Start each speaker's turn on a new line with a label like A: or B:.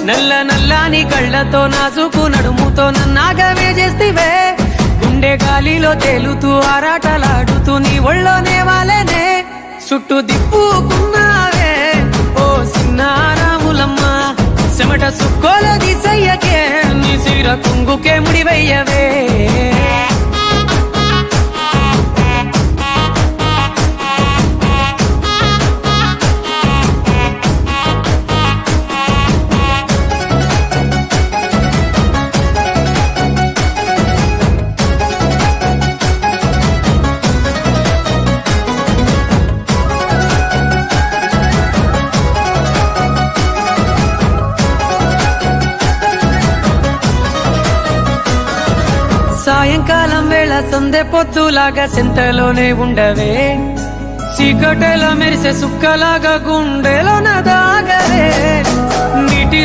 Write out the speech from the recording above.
A: నల్ల నల్లాని కళ్ళతో నాజుకు నడుముతో నన్నాగవే చేస్తివే గుండె గాలిలో తేలుతూ ఆరాటలాడుతూ నీ ఒళ్ళోనే వాలేనే చుట్టూ దిప్పుకున్నావే ఓ సిన్నారాములమ్మ చెమట సుక్కోల దిశయ్యకే నీ సిర కుంగుకే ముడివయ్యవే సాయంకాలం వేళ సందె పొత్తులాగా చింతలోనే ఉండవే చీకటెల మెరిసే సుక్కలాగా గుండెలోన దాగవే